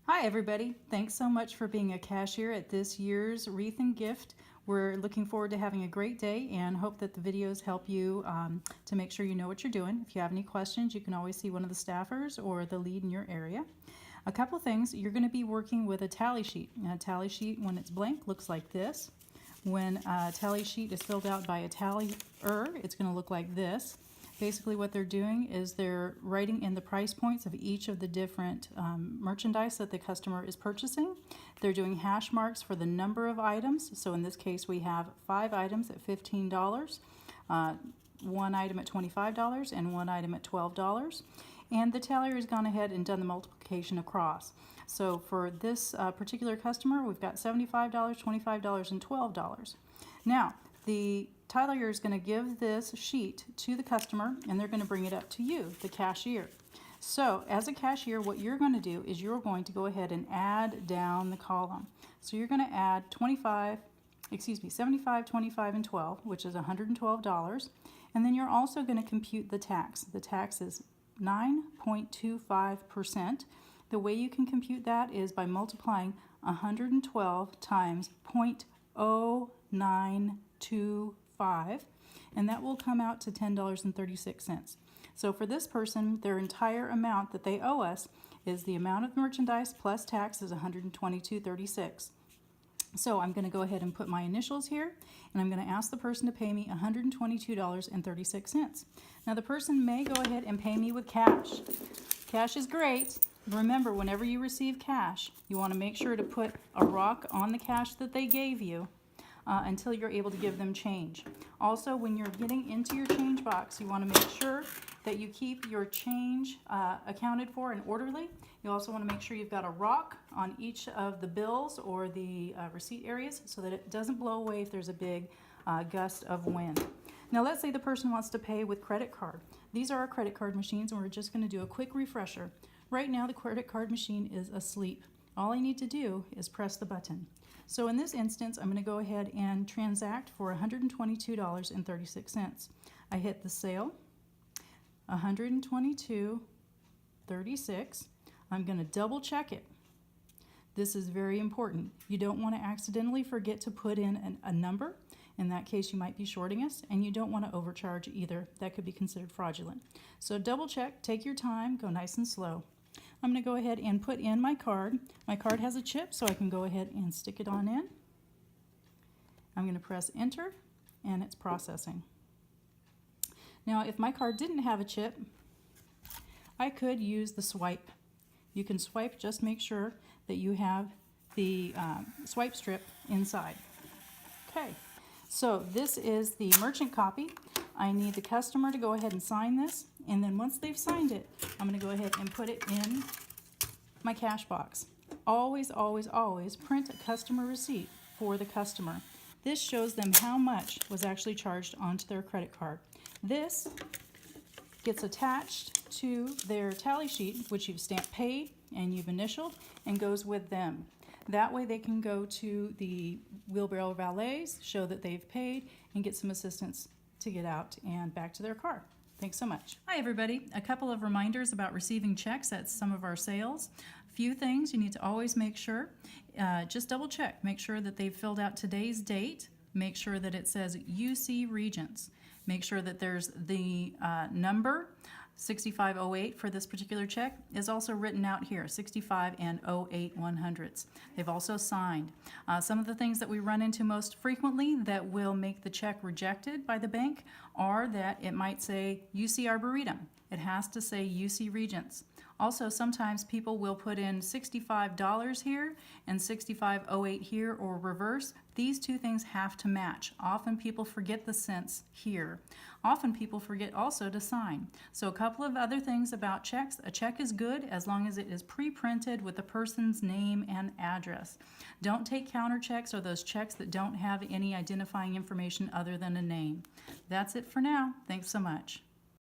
Hi everybody, thanks so much for being a cashier at this year's Wreath and Gift. We're looking forward to having a great day and hope that the videos help you to make sure you know what you're doing. If you have any questions, you can always see one of the staffers or the lead in your area. A couple things, you're going to be working with a tally sheet. A tally sheet, when it's blank, looks like this. When a tally sheet is filled out by a tallier, it's going to look like this. Basically what they're doing is they're writing in the price points of each of the different merchandise that the customer is purchasing. They're doing hash marks for the number of items. So in this case we have 5 items at $15, 1 item at $25, and 1 item at $12. And the tallier has gone ahead and done the multiplication across. So for this particular customer, we've got $75, $25, and $12. Now, the tallier is going to give this sheet to the customer and they're going to bring it up to you, the cashier. So as a cashier, what you're going to do is you're going to go ahead and add down the column. So you're going to add 75, 25, and 12, which is $112. And then you're also going to compute the tax. The tax is 9.25%. The way you can compute that is by multiplying 112 times 0.0925, and that will come out to $10.36. So for this person, their entire amount that they owe us is the amount of merchandise plus tax is $122.36. So I'm going to go ahead and put my initials here, and I'm going to ask the person to pay me $122.36. Now the person may go ahead and pay me with cash. Cash is great. Remember, whenever you receive cash, you want to make sure to put a rock on the cash that they gave you until you're able to give them change. Also, when you're getting into your change box, you want to make sure that you keep your change accounted for and orderly. You also want to make sure you've got a rock on each of the bills or the receipt areas so that it doesn't blow away if there's a big gust of wind. Now let's say the person wants to pay with credit card. These are our credit card machines, and we're just going to do a quick refresher. Right now the credit card machine is asleep. All I need to do is press the button. So in this instance, I'm going to go ahead and transact for $122.36. I hit the sale, $122.36. I'm going to double check it. This is very important. You don't want to accidentally forget to put in a number. In that case, you might be shorting us, and you don't want to overcharge either. That could be considered fraudulent. So double check, take your time, go nice and slow. I'm going to go ahead and put in my card. My card has a chip, so I can go ahead and stick it on in. I'm going to press enter, and it's processing. Now, if my card didn't have a chip, I could use the swipe. You can swipe, just make sure that you have the swipe strip inside. Okay, so this is the merchant copy. I need the customer to go ahead and sign this, and then once they've signed it, I'm going to go ahead and put it in my cash box. Always, always, always print a customer receipt for the customer. This shows them how much was actually charged onto their credit card. This gets attached to their tally sheet, which you've stamped paid and you've initialed, and goes with them. That way they can go to the wheelbarrow valets, show that they've paid, and get some assistance to get out and back to their car. Thanks so much. Hi everybody. A couple of reminders about receiving checks at some of our sales. A few things you need to always make sure. Just double check. Make sure that they've filled out today's date. Make sure that it says UC Regents. Make sure that there's the number 6508 for this particular check is also written out here, 65 and 08 100ths. They've also signed. Some of the things that we run into most frequently that will make the check rejected by the bank are that it might say UC Arboretum. It has to say UC Regents. Also, sometimes people will put in $65 here and 6508 here, or reverse. These two things have to match. Often people forget the cents here. Often people forget also to sign. So a couple of other things about checks. A check is good as long as it is pre-printed with the person's name and address. Don't take counter checks or those checks that don't have any identifying information other than a name. That's it for now. Thanks so much.